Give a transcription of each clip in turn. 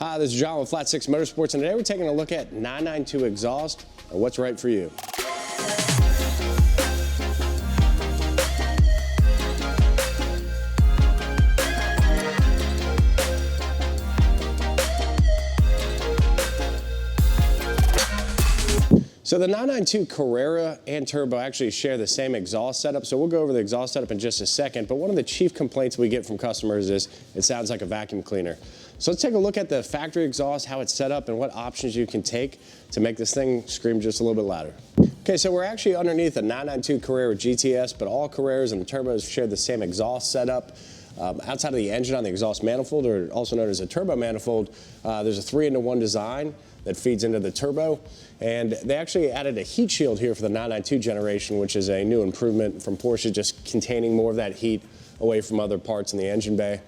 Hi, this is John with Flat 6 Motorsports, and today we're taking a look at 992 exhaust and what's right for you. So the 992 Carrera and Turbo actually share the same exhaust setup, so we'll go over the exhaust setup in just a second, but one of the chief complaints we get from customers is it sounds like a vacuum cleaner. So let's take a look at the factory exhaust, how it's set up, and what options you can take to make this thing scream just a little bit louder. Okay, so we're actually underneath the 992 Carrera GTS, but all Carreras and the Turbos share the same exhaust setup. Outside of the engine on the exhaust manifold, or also known as a turbo manifold, there's a 3-in-1 design that feeds into the turbo, and they actually added a heat shield here for the 992 generation, which is a new improvement from Porsche, just containing more of that heat away from other parts in the engine bay.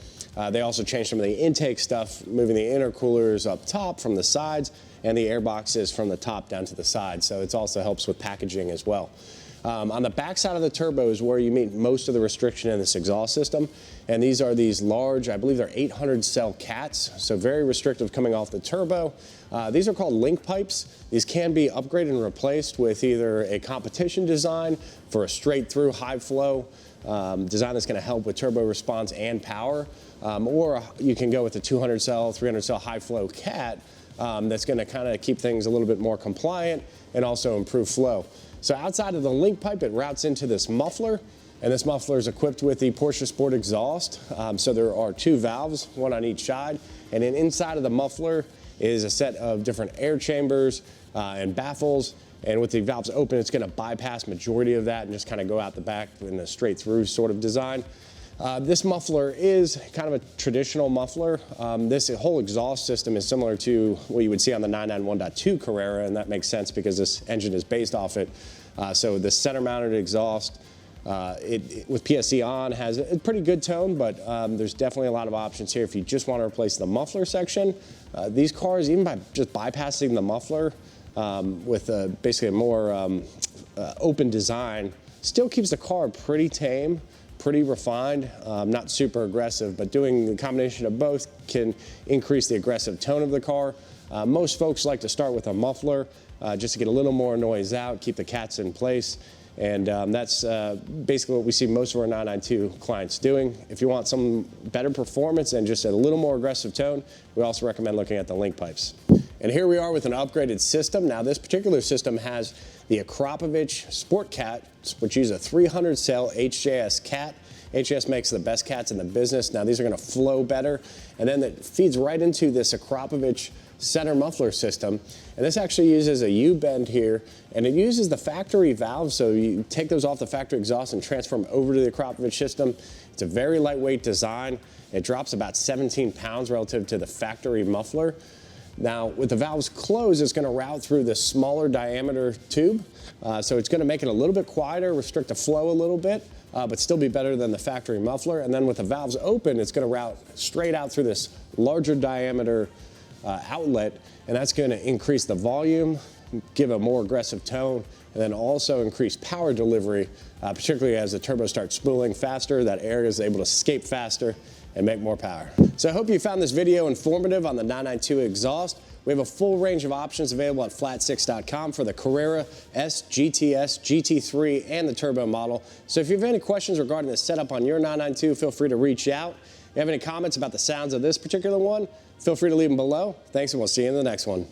They also changed some of the intake stuff, moving the intercoolers up top from the sides and the air boxes from the top down to the side, so it also helps with packaging as well. On the back side of the turbo is where you meet most of the restriction in this exhaust system, and these are these large, I believe they're 800 cell cats, so very restrictive coming off the turbo. These are called link pipes. These can be upgraded and replaced with either a competition design for a straight through high flow design that's going to help with turbo response and power, or you can go with the 200 cell, 300 cell high flow cat that's going to kind of keep things a little bit more compliant and also improve flow. So outside of the link pipe, it routes into this muffler, and this muffler is equipped with the Porsche Sport exhaust. So there are 2 valves, one on each side, and then inside of the muffler is a set of different air chambers and baffles, and with the valves open, it's going to bypass majority of that and just kind of go out the back in a straight through sort of design. This muffler is kind of a traditional muffler. This whole exhaust system is similar to what you would see on the 991.2 Carrera, and that makes sense because this engine is based off it. So the center mounted exhaust with PSC on has a pretty good tone, but there's definitely a lot of options here if you just want to replace the muffler section. These cars, even by just bypassing the muffler with basically a more open design, still keeps the car pretty tame, pretty refined, not super aggressive, but doing the combination of both can increase the aggressive tone of the car. Most folks like to start with a muffler just to get a little more noise out, keep the cats in place, and that's basically what we see most of our 992 clients doing. If you want some better performance and just a little more aggressive tone, we also recommend looking at the link pipes. And here we are with an upgraded system. Now this particular system has the Akrapovic Sport Cat, which uses a 300 cell HJS cat. HJS makes the best cats in the business. Now these are going to flow better, and then it feeds right into this Akrapovic center muffler system, and this actually uses a U-bend here, and it uses the factory valves, so you take those off the factory exhaust and transfer them over to the Akrapovic system. It's a very lightweight design. It drops about 17 pounds relative to the factory muffler. Now, with the valves closed, it's going to route through the smaller diameter tube, so it's going to make it a little bit quieter, restrict the flow a little bit, but still be better than the factory muffler. And then with the valves open, it's going to route straight out through this larger diameter outlet, and that's going to increase the volume, give a more aggressive tone, and then also increase power delivery, particularly as the turbo starts spooling faster, that air is able to escape faster and make more power. So I hope you found this video informative on the 992 exhaust. We have a full range of options available at flat6.com for the Carrera S, GTS, GT3, and the turbo model. So if you have any questions regarding the setup on your 992, feel free to reach out. If you have any comments about the sounds of this particular one, feel free to leave them below. Thanks, and we'll see you in the next one.